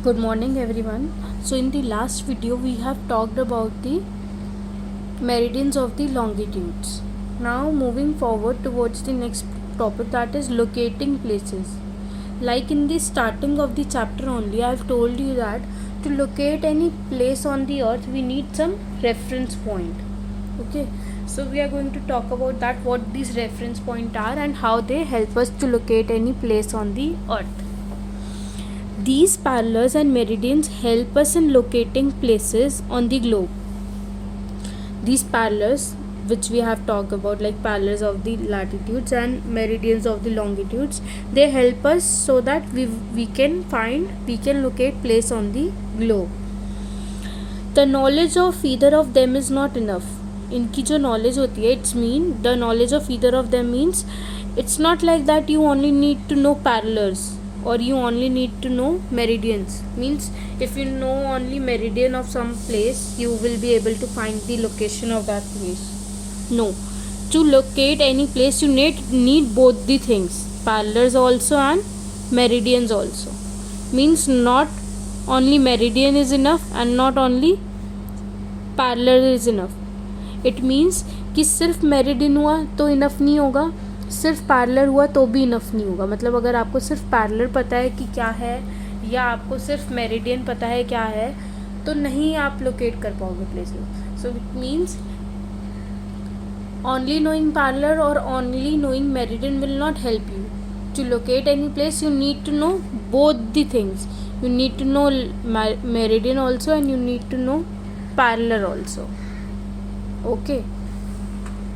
Good morning everyone. So in the last video we have talked about the meridians of the longitudes. Now moving forward towards the next topic, that is locating places. Like in the starting of the chapter only I have told you that to locate any place on the earth we need some reference point. Okay, so we are going to talk about that, what these reference points are and how they help us to locate any place on the earth. These parallels and meridians help us in locating places on the globe. These parallels, which we have talked about, like parallels of the latitudes and meridians of the longitudes, they help us so that we can locate place on the globe. The knowledge of either of them is not enough. इनकी जो knowledge होती है, it's mean the knowledge of either of them means it's not like that you only need to know parallels or you only need to know meridians. Means if you know only meridian of some place you will be able to find the location of that place. No, to locate any place you need both the things, parallels also and meridians also. Means not only meridian is enough and not only parallel is enough. It means कि सिर्फ meridian हुआ तो enough नहीं होगा, सिर्फ parallel हुआ तो भी इनफ नहीं होगा. मतलब अगर आपको सिर्फ पैरेलल पता है कि क्या है या आपको सिर्फ मेरिडियन पता है क्या है तो नहीं आप लोकेट कर पाओगे places. So it means only knowing parallel or only knowing meridian will not help you. To locate any place you need to know both the things. You need to know meridian also and you need to know parallel also. Okay,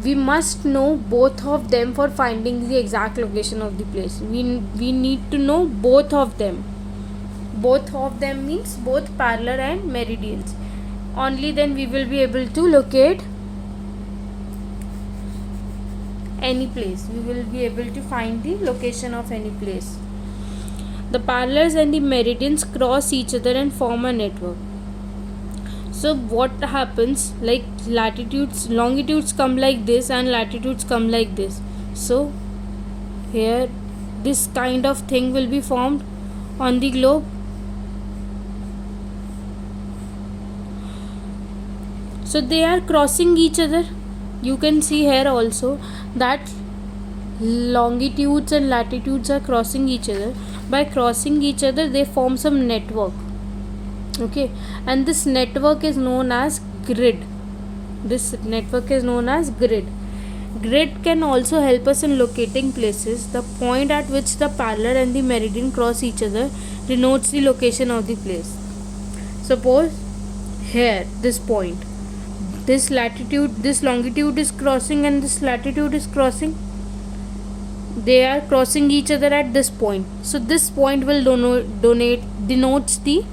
we must know both of them for finding the exact location of the place. We need to know both of them. Both of them means both parallel and meridians. Only then we will be able to locate any place. We will be able to find the location of any place. The parallels and the meridians cross each other and form a network. So what happens, like longitudes come like this and latitudes come like this. So here this kind of thing will be formed on the globe. So they are crossing each other. You can see here also that longitudes and latitudes are crossing each other. By crossing each other they form some network. Okay, and this network is known as grid. Grid can also help us in locating places. The point at which the parallel and the meridian cross each other denotes the location of the place. Suppose here this point, this longitude is crossing and this latitude is crossing. They are crossing each other at this point. So this point will denotes the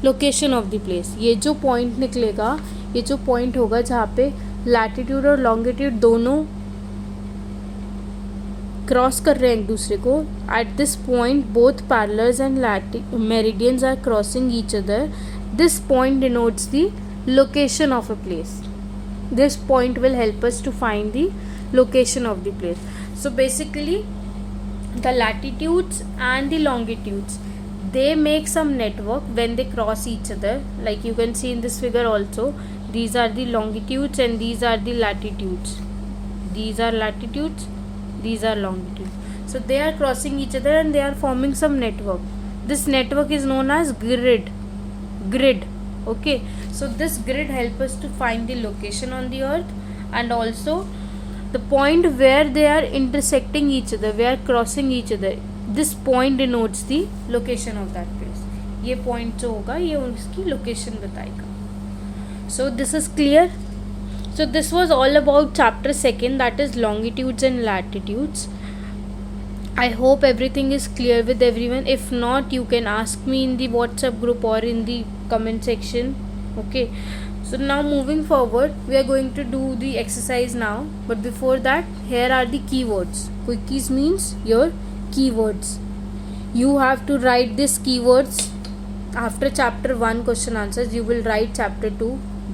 location of the place. ये जो point निकलेगा, ये जो point होगा जहाँ पे latitude और longitude दोनों क्रॉस कर रहे हैं एक दूसरे को, at this point both parallels and meridians are crossing each other. This point denotes the location of a place. This point will help us to find the location of the place. So basically the latitudes and the longitudes, they make some network when they cross each other. Like you can see in this figure also, these are the longitudes and these are the latitudes. These are latitudes, these are longitudes. So they are crossing each other and they are forming some network. This network is known as grid. Okay, so this grid helps us to find the location on the earth and also the point where they are intersecting each other, where crossing each other. This point denotes the location of that place. ये point जो होगा ये उसकी location बताएगा. So this is clear. So this was all about chapter 2, that is longitudes and latitudes. I hope everything is clear with everyone. If not, you can ask me in the WhatsApp group or in the comment section. Okay. So now moving forward, we are going to do the exercise now. But before that, here are the keywords. Quickies means your keywords. You have to write these keywords after chapter 1 question answers. You will write chapter 2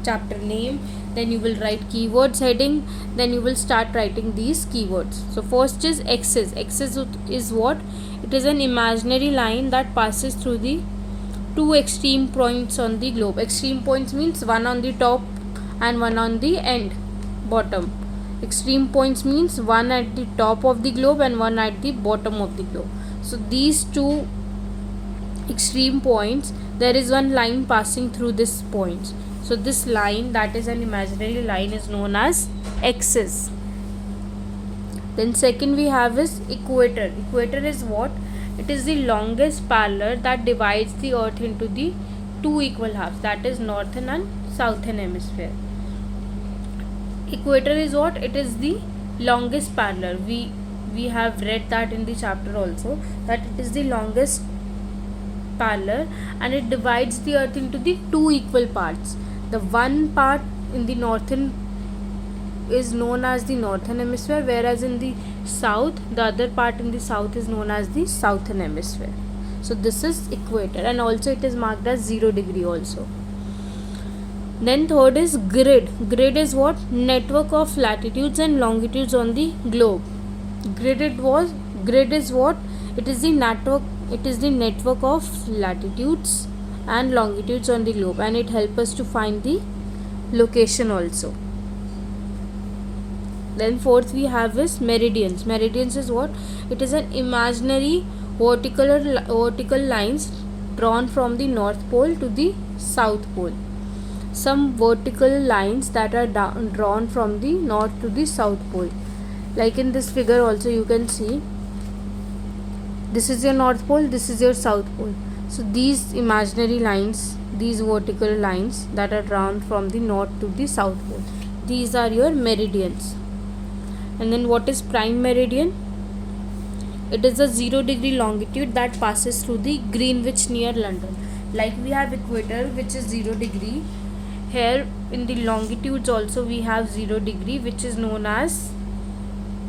chapter name, then you will write keywords heading, then you will start writing these keywords. So first is axis. Axis is what? It is an imaginary line that passes through the two extreme points on the globe. Extreme points means one on the top and one on the end, bottom. Extreme points means one at the top of the globe and one at the bottom of the globe. So these two extreme points, there is one line passing through this points. So this line, that is an imaginary line, is known as axis. Then second we have is equator. Equator is what? It is the longest parallel that divides the earth into the two equal halves, that is northern and southern hemisphere. Equator is what? It is the longest parallel. We have read that in the chapter also, that it is the longest parallel and it divides the earth into the two equal parts. The one part in the northern is known as the northern hemisphere, whereas in the south, the other part in the south is known as the southern hemisphere. So this is equator, and also it is marked as 0 degree also. Then third is grid. Grid is what? Network of latitudes and longitudes on the globe. Grid is what? It is the network of latitudes and longitudes on the globe, and it helps us to find the location also. Then fourth we have is meridians. Meridians is what? It is an imaginary vertical lines drawn from the north pole to the south pole. Some vertical lines that are drawn from the north to the south pole. Like in this figure also you can see, this is your north pole, this is your south pole. So these imaginary lines, these vertical lines that are drawn from the north to the south pole, these are your meridians. And then what is prime meridian? It is a 0 degree longitude that passes through the Greenwich near London. Like we have equator, which is 0 degree. Here in the longitudes also we have 0 degree, which is known as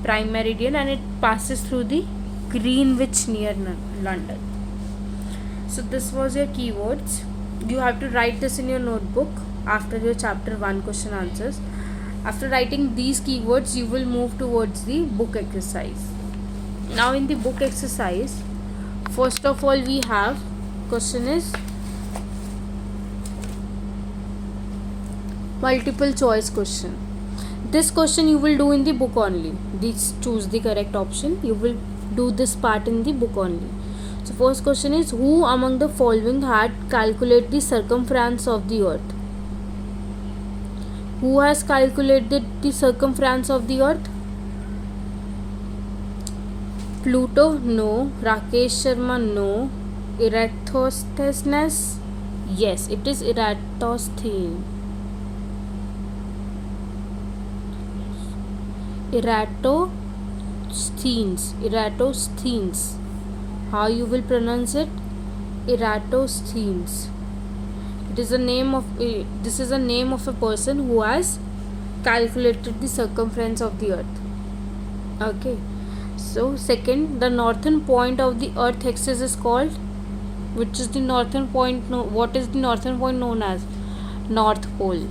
prime meridian, and it passes through the Greenwich near London. So this was your keywords. You have to write this in your notebook after your chapter 1 question answers. After writing these keywords, you will move towards the book exercise. Now in the book exercise, first of all we have question is multiple choice question. This question you will do in the book only. Choose the correct option. You will do this part in the book only. So first question is, who among the following had calculated the circumference of the earth? Who has calculated the circumference of the earth? Pluto? No. Rakesh Sharma? No. Eratosthenes? Yes, it is Eratosthenes. Eratosthenes. How you will pronounce it? Eratosthenes. This is a name of a person who has calculated the circumference of the earth. Okay. So second, the northern point of the earth axis is called, which is the northern point? What is the northern point known as? North pole.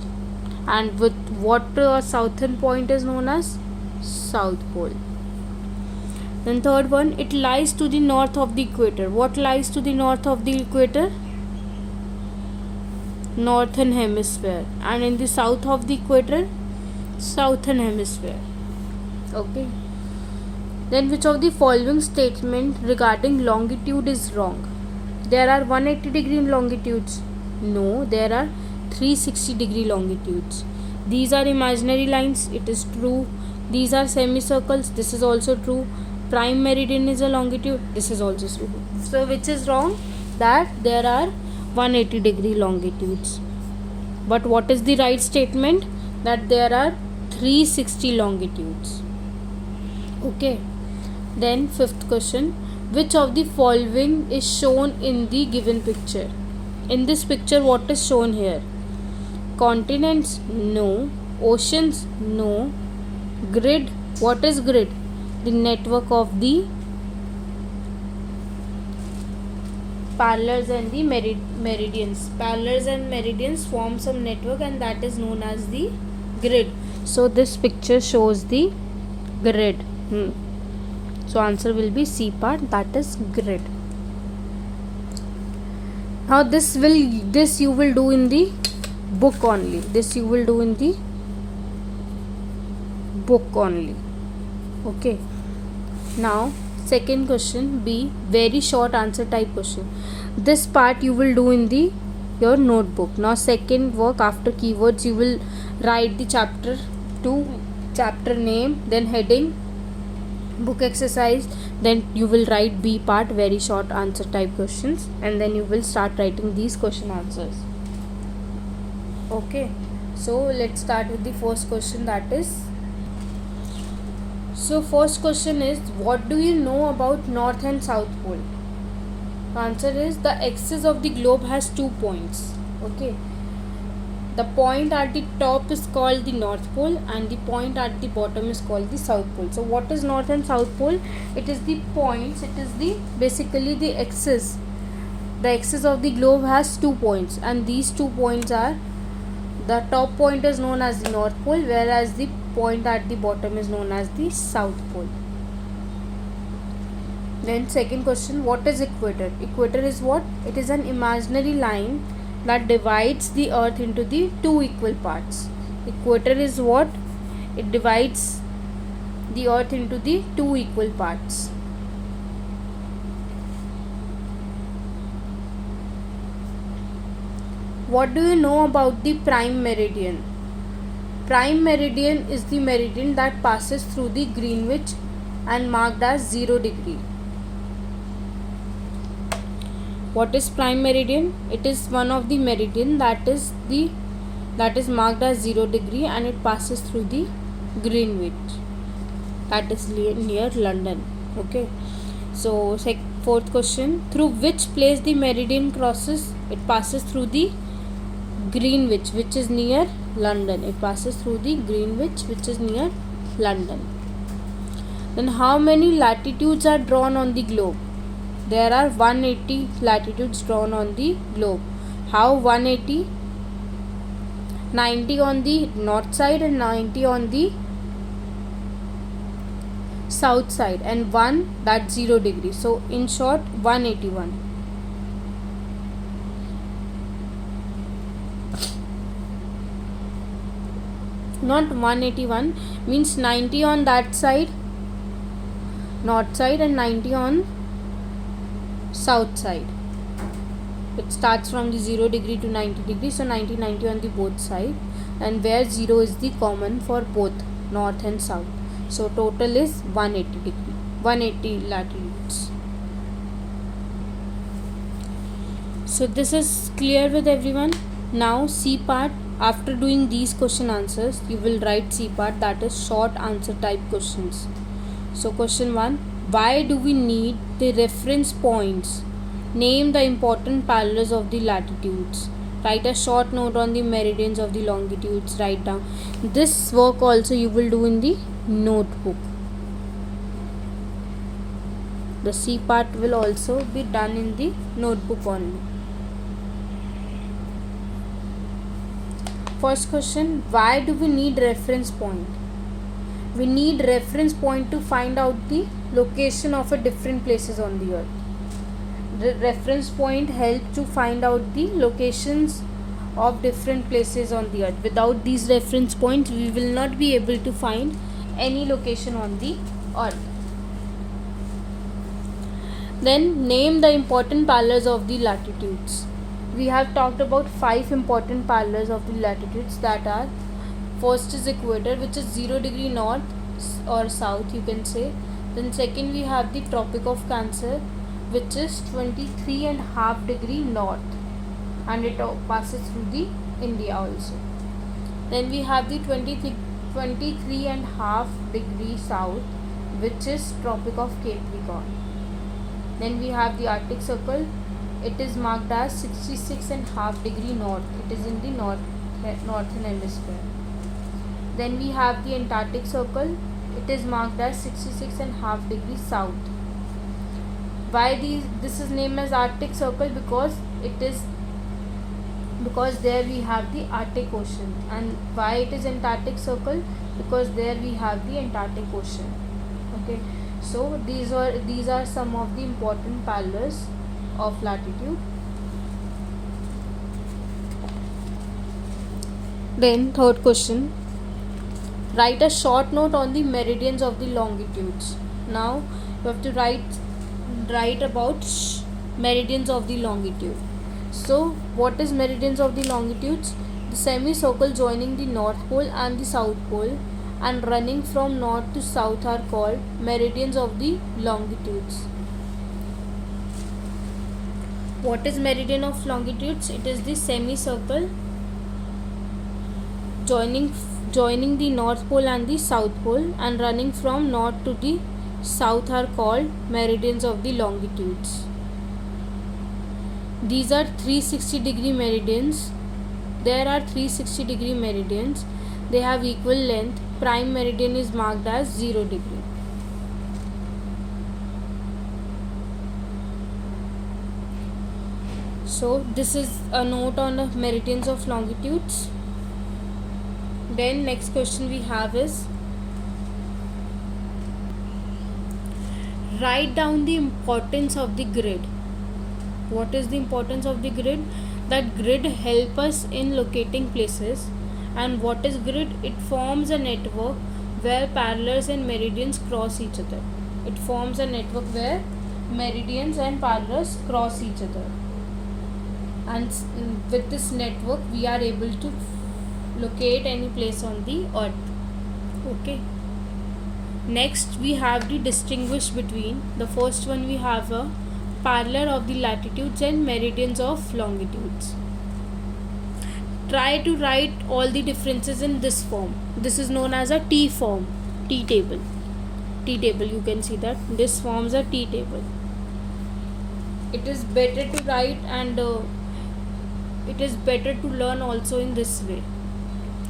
And with what southern point is known as? South pole. Then third one, it lies to the north of the equator. What lies to the north of the equator? Northern hemisphere. And in the south of the equator? Southern hemisphere. Okay. Then which of the following statement regarding longitude is wrong? There are 180 degree longitudes. No, there are 360 degree longitudes. These are imaginary lines. It is true. These are semicircles. This is also true. Prime meridian is a longitude. This is also true. So which is wrong? That there are 180 degree longitudes. But what is the right statement? That there are 360 longitudes. Okay. Then fifth question, which of the following is shown in the given picture? In this picture, what is shown here? Continents? No. Oceans? No. Grid? What is grid? The network of the parallels and the meridians. Parallels and meridians form some network, and that is known as the grid. So this picture shows the grid. So answer will be C part, that is grid. Now this you will do in the book only. This you will do in the book only. Okay. Now second question, B, very short answer type question. This part you will do in the your notebook. Now second work, after keywords you will write the chapter 2, chapter name, then heading, book exercise, then you will write B part, very short answer type questions, and then you will start writing these question answers. Okay, so let's start with the first question. That is, so first question is, what do you know about North and South Pole? The answer is, the axis of the globe has 2 points. Okay, the point at the top is called the North Pole and the point at the bottom is called the South Pole. So what is North and South Pole? It is the points, it is the basically the axis. The axis of the globe has 2 points, and these 2 points are, the top point is known as the North Pole, whereas the point at the bottom is known as the South Pole. Then second question, what is equator? Equator is what? It is an imaginary line that divides the earth into the 2 equal parts. Equator is what? It divides the earth into the 2 equal parts. What do you know about the prime meridian? Prime meridian is the meridian that passes through the Greenwich and marked as 0 degree. What is prime meridian? It is one of the meridian that is marked as 0 degree and it passes through the Greenwich, that is near London. Okay, so fourth question, through which place the meridian crosses? It passes through the Greenwich, which is near London. It passes through the Greenwich, which is near London. Then how many latitudes are drawn on the globe? There are 180 latitudes drawn on the globe. How 180? 90 on the north side and 90 on the south side, and 1 that's 0 degree. So in short, 181. Not 181, means 90 on that side, north side, and 90 on south side. It starts from the 0 degree to 90 degree, so 90 on the both side, and where 0 is the common for both north and south. So total is 180 degree, 180 latitudes. So this is clear with everyone. Now C part, after doing these question answers you will write C part, that is short answer type questions. So question 1, why do we need the reference points? Name the important parallels of the latitudes. Write a short note on the meridians of the longitudes. Write down. This work also you will do in the notebook. The C part will also be done in the notebook only. First question, why do we need reference point? We need reference point to find out the location of a different places on the earth. The reference point help to find out the locations of different places on the earth. Without these reference points we will not be able to find any location on the earth. Then name the important parallels of the latitudes. We have talked about 5 important parallels of the latitudes, that are, first is equator, which is 0 degree north or south you can say. Then second we have the Tropic of Cancer, which is 23.5 degree north and it passes through the India also. Then we have the 23.5 degree south, which is Tropic of Capricorn. Then we have the Arctic Circle. It is marked as 66.5 degree north. It is in the northern hemisphere. Then we have the Antarctic Circle. It is marked as 66.5 degree south. Why this is named as Arctic Circle? Because there we have the Arctic Ocean. And why it is Antarctic Circle? Because there we have the Antarctic Ocean. Okay, so these are some of the important parallels of latitude. Then third question, write a short note on the meridians of the longitudes. Now you have to write about meridians of the longitude. So what is meridians of the longitudes? The semicircle joining the north pole and the south pole and running from north to south are called meridians of the longitudes. What is meridian of longitudes? It is the semicircle joining the north pole and the south pole and running from north to the south are called meridians of the longitudes. These are 360-degree meridians. There are 360-degree meridians. They have equal length. Prime meridian is marked as 0 degree. So this is a note on the meridians of longitudes. Then next question we have is, write down the importance of the grid. What is the importance of the grid? That grid help us in locating places. And what is grid? It forms a network where parallels and meridians cross each other. It forms a network where meridians and parallels cross each other. And with this network we are able to locate any place on the earth. Okay. Next we have the distinguish between. The first one we have a parallel of the latitudes and meridians of longitudes. Try to write all the differences in this form. This is known as a T form, T table. T table, you can see that this forms a T table. It is better to write and it is better to learn also in this way.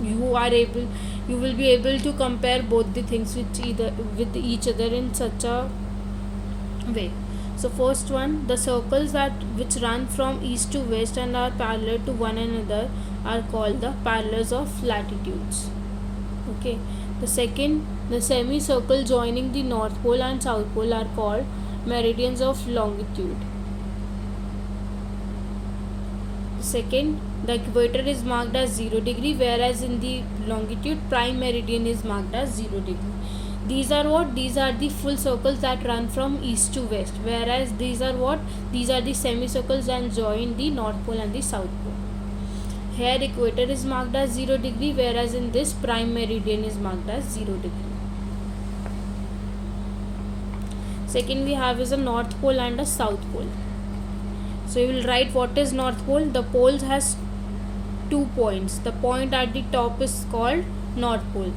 You will be able to compare both the things with each other in such a way. So first one, the circles which run from east to west and are parallel to one another are called the parallels of latitudes. Okay. The second, the semicircle joining the north pole and south pole are called meridians of longitude. Second, the equator is marked as 0 degree, whereas in the longitude prime meridian is marked as 0 degree. These are what? These are the full circles that run from east to west, whereas these are what? These are the semicircles that join the north pole and the south pole. Here equator is marked as 0 degree, whereas in this prime meridian is marked as 0 degree. Second we have is a north pole and a south pole. So you will write what is north pole. The pole has 2 points. The point at the top is called north pole.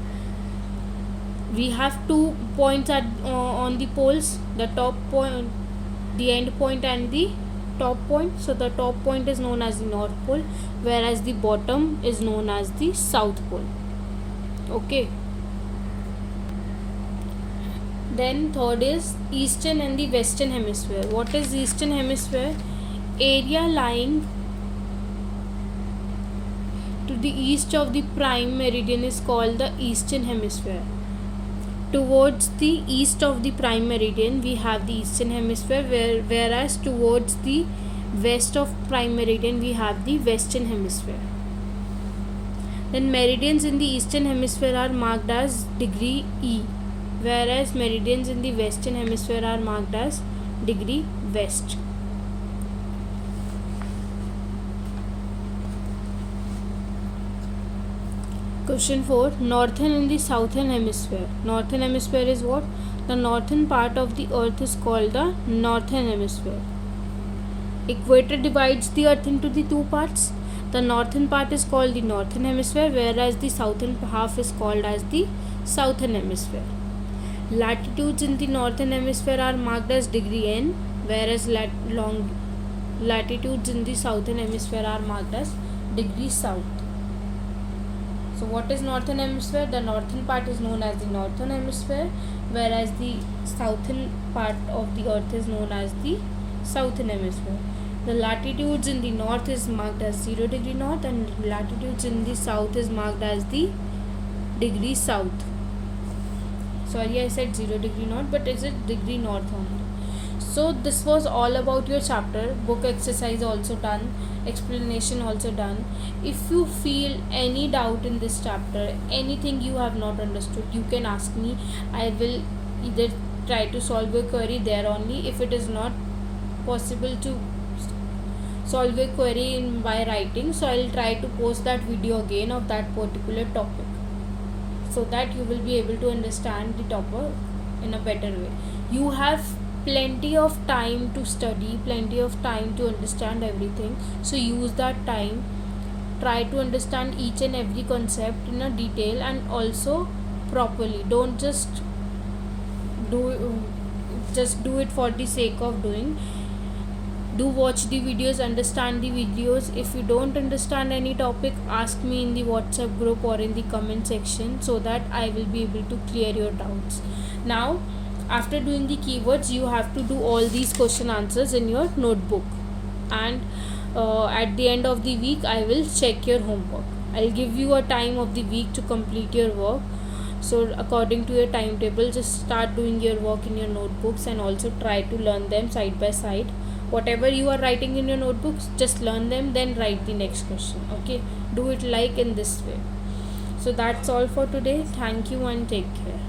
We have 2 points on the poles, the top point, the end point and the top point. So the top point is known as the north pole, whereas the bottom is known as the south pole. Okay. Then third is eastern and the western hemisphere. What is eastern hemisphere? Area lying to the east of the prime meridian is called the eastern hemisphere. Towards the east of the prime meridian we have the eastern hemisphere, whereas towards the west of prime meridian we have the western hemisphere. Then meridians in the eastern hemisphere are marked as degree E, whereas meridians in the western hemisphere are marked as degree west. Question 4. Northern and the southern hemisphere. Northern hemisphere is what? The northern part of the earth is called the northern hemisphere. Equator divides the earth into the 2 parts. The northern part is called the northern hemisphere, whereas the southern half is called as the southern hemisphere. Latitudes in the northern hemisphere are marked as degree N, whereas latitudes in the southern hemisphere are marked as degree south. So what is northern hemisphere? The northern part is known as the northern hemisphere, whereas the southern part of the earth is known as the southern hemisphere. The latitudes in the north is marked as 0 degree north, and latitudes in the south is marked as the degree south. Sorry, I said 0 degree north, but is it degree north only? So this was all about your chapter. Book exercise also done, explanation also done. If you feel any doubt in this chapter, anything you have not understood, you can ask me. I will either try to solve your query there only. If it is not possible to solve a query by writing, so I'll try to post that video again of that particular topic, so that you will be able to understand the topic in a better way. You have plenty of time to study, plenty of time to understand everything, so use that time. Try to understand each and every concept in a detail and also properly. Don't do just do it for the sake of doing. Do watch the videos, understand the videos. If you don't understand any topic, ask me in the WhatsApp group or in the comment section, so that I will be able to clear your doubts. Now, after doing the keywords, you have to do all these question answers in your notebook, and at the end of the week I will check your homework. I'll give you a time of the week to complete your work. So according to your timetable, just start doing your work in your notebooks and also try to learn them side by side. Whatever you are writing in your notebooks, just learn them, then write the next question. Okay, do it like in this way. So that's all for today. Thank you and take care.